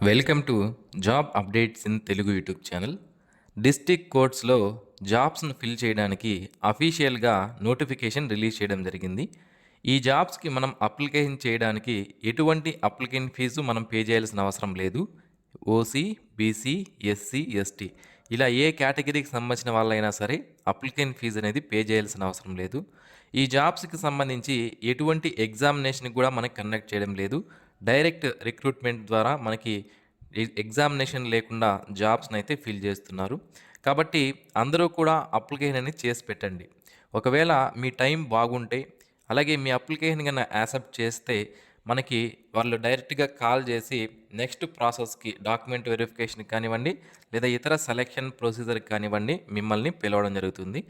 Welcome to job updates in Telugu YouTube channel. District కోర్ట్స్లో జాబ్స్ను fill చేయడానికి అఫీషియల్గా నోటిఫికేషన్ రిలీజ్ చేయడం జరిగింది. ఈ జాబ్స్కి మనం అప్లికేషన్ చేయడానికి ఎటువంటి అప్లికేషన్ ఫీజు మనం పే చేయాల్సిన అవసరం లేదు. ఓసీ, బీసీ, ఎస్సీ, ఎస్టీ ఇలా ఏ కేటగిరీకి సంబంధించిన వాళ్ళైనా సరే అప్లికేషన్ ఫీజు అనేది పే చేయాల్సిన అవసరం లేదు. ఈ జాబ్స్కి సంబంధించి ఎటువంటి ఎగ్జామినేషన్ కూడా మనకి కండక్ట్ చేయడం లేదు. డైరెక్ట్ రిక్రూట్మెంట్ ద్వారా మనకి ఎగ్జామినేషన్ లేకుండా జాబ్స్ని అయితే ఫిల్ చేస్తున్నారు. కాబట్టి అందరూ కూడా అప్లికేషన్ అనేది చేసి పెట్టండి. ఒకవేళ మీ టైం బాగుంటే అలాగే మీ అప్లికేషన్ కన్నా యాక్సెప్ట్ చేస్తే మనకి వాళ్ళు డైరెక్ట్గా కాల్ చేసి నెక్స్ట్ ప్రాసెస్కి డాక్యుమెంట్ వెరిఫికేషన్ కానివ్వండి లేదా ఇతర సెలెక్షన్ ప్రొసీజర్కి కానివ్వండి మిమ్మల్ని పిలవడం జరుగుతుంది.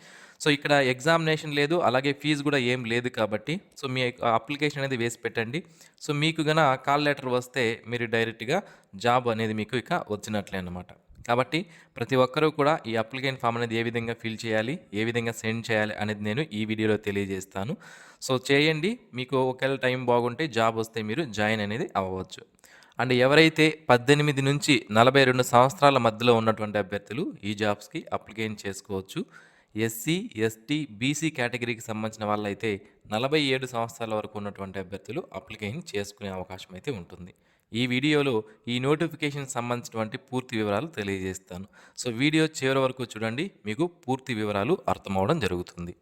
సో ఇక్కడ ఎగ్జామినేషన్ లేదు, అలాగే ఫీజు కూడా ఏం లేదు కాబట్టి సో మీ అప్లికేషన్ అనేది వేసి పెట్టండి. సో మీకు గన కాల్ లెటర్ వస్తే మీరు డైరెక్ట్గా జాబ్ అనేది మీకు ఇక వచ్చినట్లే అన్నమాట. కాబట్టి ప్రతి ఒక్కరూ కూడా ఈ అప్లికేషన్ ఫామ్ అనేది ఏ విధంగా ఫిల్ చేయాలి, ఏ విధంగా సెండ్ చేయాలి అనేది నేను ఈ వీడియోలో తెలియజేస్తాను. సో చేయండి. మీకు ఒకవేళ టైం బాగుంటే జాబ్ వస్తే మీరు జాయిన్ అనేది అవ్వవచ్చు. అండ్ ఎవరైతే 18 నుంచి 42 సంవత్సరాల మధ్యలో ఉన్నటువంటి అభ్యర్థులు ఈ జాబ్స్కి అప్లికేషన్ చేసుకోవచ్చు. ఎస్సీ, ఎస్టీ, బీసీ కేటగిరీకి సంబంధించిన వాళ్ళైతే 47 సంవత్సరాల వరకు ఉన్నటువంటి అభ్యర్థులు అప్లికేషన్ చేసుకునే అవకాశం అయితే ఉంటుంది. ఈ వీడియోలో ఈ నోటిఫికేషన్ సంబంధించినటువంటి పూర్తి వివరాలు తెలియజేస్తాను. సో వీడియో చివరి వరకు చూడండి, మీకు పూర్తి వివరాలు అర్థమవడం జరుగుతుంది.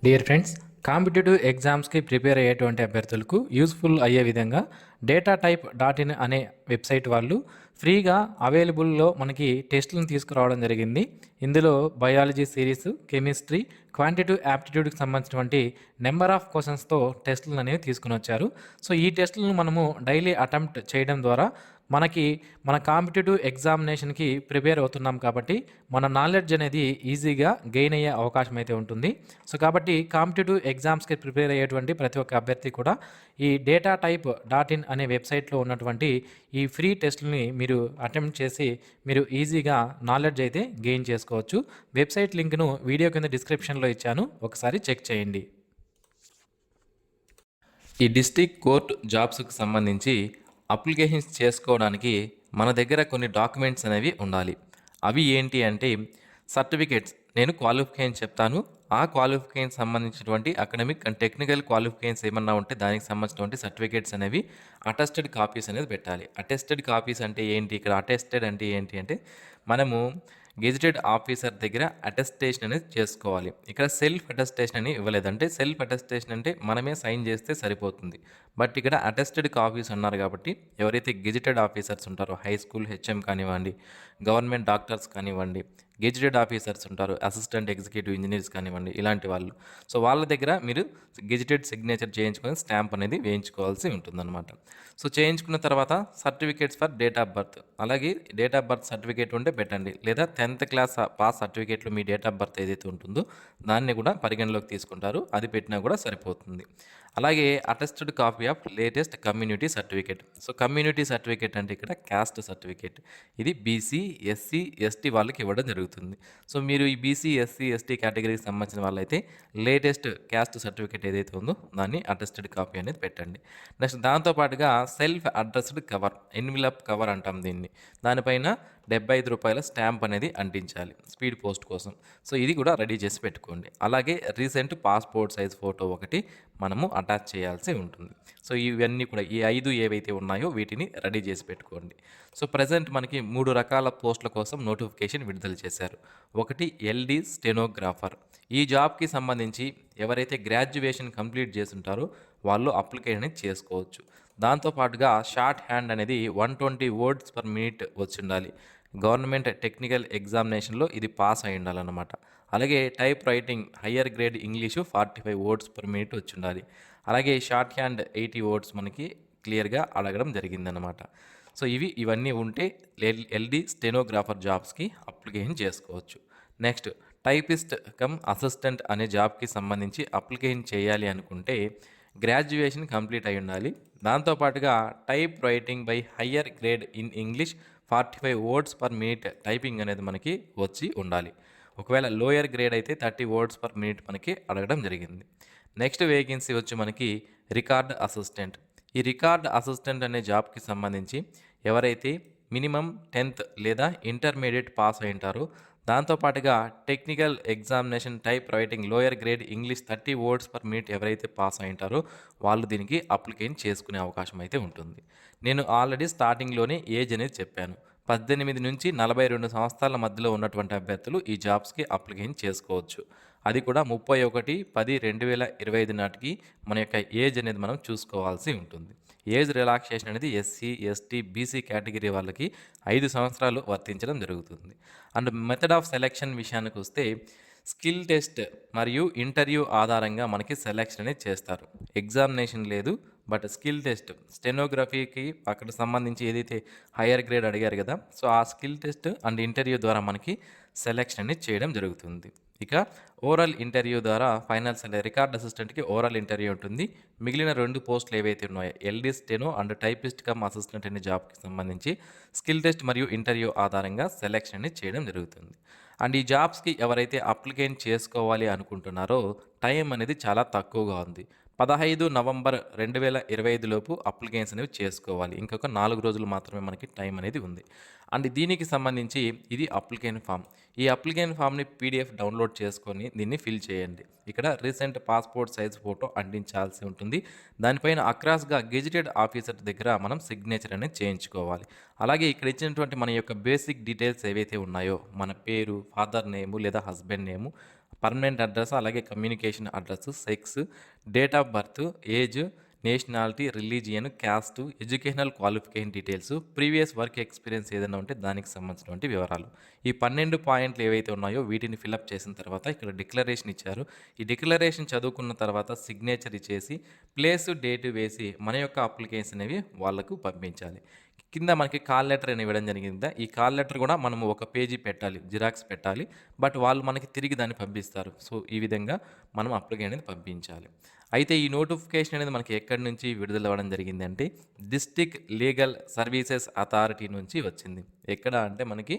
డియర్ ఫ్రెండ్స్, కాంపిటేటివ్ ఎగ్జామ్స్కి ప్రిపేర్ అయ్యేటువంటి అభ్యర్థులకు యూస్ఫుల్ అయ్యే విధంగా datatype.in అనే వెబ్సైట్ వాళ్ళు ఫ్రీగా అవైలబుల్లో మనకి టెస్టులను తీసుకురావడం జరిగింది. ఇందులో బయాలజీ సిరీస్, కెమిస్ట్రీ, క్వాంటిటివ్ యాప్టిట్యూడ్కి సంబంధించినటువంటి నెంబర్ ఆఫ్ క్వశ్చన్స్తో టెస్టులను అనేవి తీసుకుని వచ్చారు. సో ఈ టెస్టులను మనము డైలీ అటెంప్ట్ చేయడం ద్వారా మన కాంపిటేటివ్ ఎగ్జామినేషన్కి ప్రిపేర్ అవుతున్నాం కాబట్టి మన నాలెడ్జ్ అనేది ఈజీగా గెయిన్ అయ్యే అవకాశం అయితే ఉంటుంది. సో కాబట్టి కాంపిటేటివ్ ఎగ్జామ్స్కి ప్రిపేర్ అయ్యేటువంటి ప్రతి ఒక్క అభ్యర్థి కూడా ఈ datatype.in అనే వెబ్సైట్లో ఉన్నటువంటి ఈ ఫ్రీ టెస్టులని మీరు అటెంప్ట్ చేసి మీరు ఈజీగా నాలెడ్జ్ అయితే గెయిన్ చేసుకోవచ్చు. వెబ్సైట్ లింక్ను వీడియో కింద డిస్క్రిప్షన్లో ఇచ్చాను, ఒకసారి చెక్ చేయండి. ఈ డిస్ట్రిక్ట్ కోర్ట్ జాబ్స్కి సంబంధించి అప్లికేషన్స్ చేసుకోవడానికి మన దగ్గర కొన్ని డాక్యుమెంట్స్ అనేవి ఉండాలి. అవి ఏంటి అంటే సర్టిఫికేట్స్. నేను క్వాలిఫికేషన్ చెప్తాను. ఆ క్వాలిఫికేషన్ సంబంధించినటువంటి అకాడమిక్ అండ్ టెక్నికల్ క్వాలిఫికేషన్స్ ఏమన్నా ఉంటే దానికి సంబంధించినటువంటి సర్టిఫికేట్స్ అనేవి అటెస్టెడ్ కాపీస్ అనేది పెట్టాలి. అటెస్టెడ్ కాపీస్ అంటే ఏంటి, ఇక్కడ అటెస్టెడ్ అంటే ఏంటి అంటే మనము గెజిటెడ్ ఆఫీసర్ దగ్గర అటెస్టేషన్ అనేది చేసుకోవాలి. ఇక్కడ సెల్ఫ్ అటెస్టేషన్ అని ఇవ్వలేదు. అంటే సెల్ఫ్ అటెస్టేషన్ అంటే మనమే సైన్ చేస్తే సరిపోతుంది. బట్ ఇక్కడ అటెస్టెడ్ కాపీస్ అన్నారు కాబట్టి ఎవరైతే గెజిటెడ్ ఆఫీసర్స్ ఉంటారో హై స్కూల్ హెచ్ఎం కానివ్వండి, గవర్నమెంట్ డాక్టర్స్ కానివ్వండి, గెజిటెడ్ ఆఫీసర్స్ ఉంటారు, అసిస్టెంట్ ఎగ్జిక్యూటివ్ ఇంజనీర్స్ కానివ్వండి, ఇలాంటి వాళ్ళు. సో వాళ్ళ దగ్గర మీరు గెజిటెడ్ సిగ్నేచర్ చేయించుకొని స్టాంప్ అనేది వేయించుకోవాల్సి ఉంటుందన్నమాట. సో చేయించుకున్న తర్వాత certificates for date of birth, అలాగే డేట్ ఆఫ్ బర్త్ సర్టిఫికేట్ ఉంటే పెట్టండి, లేదా 10th క్లాస్ పాస్ సర్టిఫికేట్లో మీ డేట్ ఆఫ్ బర్త్ ఏదైతే ఉంటుందో దాన్ని కూడా పరిగణలోకి తీసుకుంటారు, అది పెట్టినా కూడా సరిపోతుంది. అలాగే attested copy of latus community certificate. So community certificate అంటే ఇక్కడ క్యాస్ట్ సర్టిఫికేట్. ఇది బీసీ, ఎస్సీ, ఎస్టీ వాళ్ళకి ఇవ్వడం జరుగుతుంది. సో మీరు ఈ బీసీ, ఎస్సీ, ఎస్టీ కేటగిరీకి సంబంధించిన వాళ్ళైతే లేటెస్ట్ క్యాస్ట్ సర్టిఫికేట్ ఏదైతే ఉందో దాన్ని అటెస్టెడ్ కాపీ అనేది పెట్టండి. నెక్స్ట్ దాంతోపాటుగా సెల్ఫ్ అడ్రస్డ్ కవర్, ఎన్విలప్ కవర్ అంటాం దీన్ని, దానిపైన 75 రూపాయల స్టాంప్ అనేది అంటించాలి స్పీడ్ పోస్ట్ కోసం. సో ఇది కూడా రెడీ చేసి పెట్టుకోండి. అలాగే రీసెంట్ పాస్పోర్ట్ సైజ్ ఫోటో ఒకటి మనము అటాచ్ చేయాల్సి ఉంటుంది. సో ఇవన్నీ కూడా ఈ 5 ఏవైతే ఉన్నాయో వీటిని రెడీ చేసి పెట్టుకోండి. సో ప్రజెంట్ మనకి 3 రకాల పోస్టుల కోసం నోటిఫికేషన్ విడుదల చేశారు. ఒకటి ఎల్డి స్టెనోగ్రాఫర్. ఈ జాబ్కి సంబంధించి ఎవరైతే గ్రాడ్యుయేషన్ కంప్లీట్ చేసి ఉంటారో వాళ్ళు అప్లికేషన్ అనేది చేసుకోవచ్చు. దాంతోపాటుగా షార్ట్ హ్యాండ్ అనేది 120 వర్డ్స్ పర్ మినిట్ వచ్చి ఉండాలి. గవర్నమెంట్ టెక్నికల్ ఎగ్జామినేషన్లో ఇది పాస్ అయి ఉండాలన్నమాట. అలాగే type writing higher grade English 45 words per minute వచ్చి ఉండాలి. అలాగే షార్ట్ హ్యాండ్ 80 వర్డ్స్ మనకి క్లియర్గా అడగడం జరిగిందనమాట. సో ఇవన్నీ ఉంటే ఎల్డి స్టెనోగ్రాఫర్ జాబ్స్కి అప్లికేషన్ చేసుకోవచ్చు. నెక్స్ట్ టైపిస్ట్ కమ్ అసిస్టెంట్ అనే జాబ్కి సంబంధించి అప్లికేషన్ చేయాలి అనుకుంటే గ్రాడ్యుయేషన్ కంప్లీట్ అయి ఉండాలి. దాంతోపాటుగా type writing by higher grade in English 45 words per minute typing అనేది మనకి వచ్చి ఉండాలి. ఒకవేళ లోయర్ గ్రేడ్ అయితే 30 వర్డ్స్ పర్ మినిట్ మనకి అడగడం జరిగింది. నెక్స్ట్ వేకెన్సీ వచ్చి మనకి రికార్డ్ అసిస్టెంట్. ఈ రికార్డ్ అసిస్టెంట్ అనే జాబ్కి సంబంధించి ఎవరైతే మినిమం 10th లేదా ఇంటర్మీడియట్ పాస్ అయి ఉంటారో, దాంతోపాటుగా technical examination type writing lower grade English 30 words per minute ఎవరైతే పాస్ అయి ఉంటారో వాళ్ళు దీనికి అప్లికేషన్ చేసుకునే అవకాశం అయితే ఉంటుంది. నేను ఆల్రెడీ స్టార్టింగ్లోనే ఏజ్ అనేది చెప్పాను. 18 నుంచి 42 సంవత్సరాల మధ్యలో ఉన్నటువంటి అభ్యర్థులు ఈ జాబ్స్కి అప్లికేషన్ చేసుకోవచ్చు. అది కూడా 31/10/2025 నాటికి మన యొక్క ఏజ్ అనేది మనం చూసుకోవాల్సి ఉంటుంది. ఏజ్ రిలాక్సేషన్ అనేది ఎస్సీ, ఎస్టీ, బీసీ కేటగిరీ వాళ్ళకి 5 సంవత్సరాలు వర్తించడం జరుగుతుంది. అండ్ మెథడ్ ఆఫ్ సెలెక్షన్ విషయానికి వస్తే స్కిల్ టెస్ట్ మరియు ఇంటర్వ్యూ ఆధారంగా మనకి సెలెక్షన్ అనేది చేస్తారు. ఎగ్జామినేషన్ లేదు, బట్ స్కిల్ టెస్ట్ స్టెనోగ్రఫీకి అక్కడ సంబంధించి ఏదైతే హయ్యర్ గ్రేడ్ అడిగారు కదా, సో ఆ స్కిల్ టెస్ట్ అండ్ ఇంటర్వ్యూ ద్వారా మనకి సెలెక్షన్ అనేది చేయడం జరుగుతుంది. ఇక ఓరల్ ఇంటర్వ్యూ ద్వారా ఫైనల్ రికార్డ్ అసిస్టెంట్కి ఓరల్ ఇంటర్వ్యూ ఉంటుంది. మిగిలిన 2 పోస్టులు ఏవైతే ఉన్నాయో LD steno and typist come assistant అనే జాబ్కి సంబంధించి స్కిల్ టెస్ట్ మరియు ఇంటర్వ్యూ ఆధారంగా సెలెక్షన్ అనేది చేయడం జరుగుతుంది. అండ్ ఈ జాబ్స్కి ఎవరైతే అప్లికేషన్ చేసుకోవాలి అనుకుంటున్నారో టైం అనేది చాలా తక్కువగా ఉంది. 15 నవంబర్ 2025 లోపు అప్లికేషన్స్ అనేవి చేసుకోవాలి. ఇంకొక 4 రోజులు మాత్రమే మనకి టైం అనేది ఉంది. అండ్ దీనికి సంబంధించి ఇది అప్లికేషన్ ఫామ్. ఈ అప్లికేషన్ ఫామ్ని పీడిఎఫ్ డౌన్లోడ్ చేసుకొని దీన్ని ఫిల్ చేయండి. ఇక్కడ రీసెంట్ పాస్పోర్ట్ సైజ్ ఫోటో అంటించాల్సి ఉంటుంది. దానిపైన అక్రాస్గా గెజిటెడ్ ఆఫీసర్ దగ్గర మనం సిగ్నేచర్ అనేది చేయించుకోవాలి. అలాగే ఇక్కడ ఇచ్చినటువంటి మన యొక్క బేసిక్ డీటెయిల్స్ ఏవైతే ఉన్నాయో మన పేరు, ఫాదర్ నేము లేదా హస్బెండ్ నేము, పర్మనెంట్ అడ్రస్, అలాగే communication address, sex, date of birth, age, nationality, religion, caste, educational qualification details, previous work experience ఏదైనా ఉంటే దానికి సంబంధించినటువంటి వివరాలు. ఈ 12 పాయింట్లు ఏవైతే ఉన్నాయో వీటిని ఫిలప్ చేసిన తర్వాత ఇక్కడ డిక్లరేషన్ ఇచ్చారు. ఈ డిక్లరేషన్ చదువుకున్న తర్వాత సిగ్నేచర్ ఇచ్చేసి ప్లేస్, డేట్ వేసి మన యొక్క అప్లికేషన్ అనేవి వాళ్ళకు పంపించాలి. కింద మనకి కాల్ లెటర్ అని ఇవ్వడం జరిగింది. ఈ కాల్ లెటర్ కూడా మనము ఒక పేజీ పెట్టాలి, జిరాక్స్ పెట్టాలి. బట్ వాళ్ళు మనకి తిరిగి దాన్ని పంపిస్తారు. సో ఈ విధంగా మనం అప్లికేషన్ అనేది పంపించాలి. అయితే ఈ నోటిఫికేషన్ అనేది మనకి ఎక్కడి నుంచి విడుదల అవ్వడం జరిగిందంటే డిస్ట్రిక్ట్ లీగల్ సర్వీసెస్ అథారిటీ నుంచి వచ్చింది. ఎక్కడ అంటే మనకి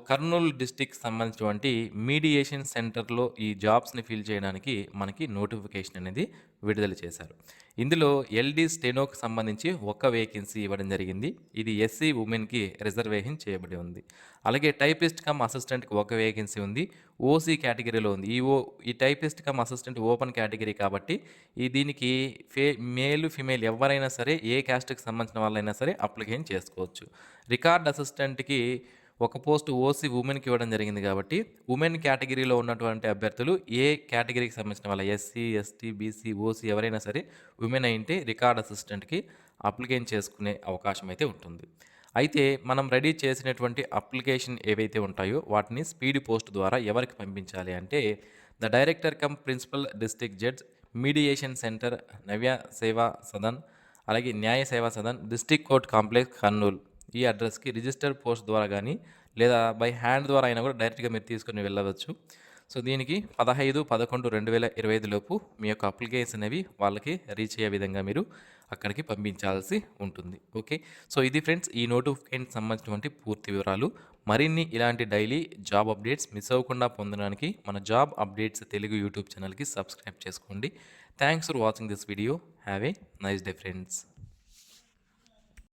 కర్నూలు డిస్ట్రిక్ట్ సంబంధించినటువంటి మీడియేషన్ సెంటర్లో ఈ జాబ్స్ని ఫిల్ చేయడానికి మనకి నోటిఫికేషన్ అనేది విడుదల చేశారు. ఇందులో ఎల్డీ స్టెనోకి సంబంధించి ఒక వేకెన్సీ ఇవ్వడం జరిగింది. ఇది ఎస్సీ ఉమెన్కి రిజర్వేషన్ చేయబడి ఉంది. అలాగే టైపిస్ట్ కమ్ అసిస్టెంట్కి ఒక వేకెన్సీ ఉంది, ఓసీ కేటగిరీలో ఉంది. ఈ typist come assistant open category కాబట్టి దీనికి మేల్ ఫిమేల్ ఎవరైనా సరే ఏ క్యాస్ట్కి సంబంధించిన వాళ్ళైనా సరే అప్లికేషన్ చేసుకోవచ్చు. రికార్డ్ అసిస్టెంట్కి ఒక పోస్ట్ ఓసీ ఉమెన్కి ఇవ్వడం జరిగింది కాబట్టి ఉమెన్ కేటగిరీలో ఉన్నటువంటి అభ్యర్థులు ఏ కేటగిరీకి సంబంధించిన వాళ్ళ ఎస్సీ, ఎస్టీ, బీసీ, ఓసీ ఎవరైనా సరే ఉమెన్ అయితే రికార్డ్ అసిస్టెంట్కి అప్లికేషన్ చేసుకునే అవకాశం అయితే ఉంటుంది. అయితే మనం రెడీ చేసినటువంటి అప్లికేషన్ ఏవైతే ఉంటాయో వాటిని స్పీడ్ పోస్ట్ ద్వారా ఎవరికి పంపించాలి అంటే the director cum principal district judge mediation centre, Navya Seva Sadan, అలాగే Nyaya Seva Sadan, district court complex, Kurnool. ఈ అడ్రస్కి రిజిస్టర్డ్ పోస్ట్ ద్వారా కానీ లేదా బై హ్యాండ్ ద్వారా అయినా కూడా డైరెక్ట్గా మీరు తీసుకొని వెళ్ళవచ్చు. సో దీనికి 15/11/2025 లోపు మీ యొక్క అప్లికేషన్ అనేవి వాళ్ళకి రీచ్ అయ్యే విధంగా మీరు అక్కడికి పంపించాల్సి ఉంటుంది. ఓకే, సో ఇది ఫ్రెండ్స్ ఈ నోటిఫికేషన్ సంబంధించినటువంటి పూర్తి వివరాలు. మరిన్ని ఇలాంటి డైలీ జాబ్ అప్డేట్స్ మిస్ అవ్వకుండా పొందడానికి మన జాబ్ అప్డేట్స్ తెలుగు యూట్యూబ్ ఛానల్కి సబ్స్క్రైబ్ చేసుకోండి. Thanks for watching this video. Have a nice day friends.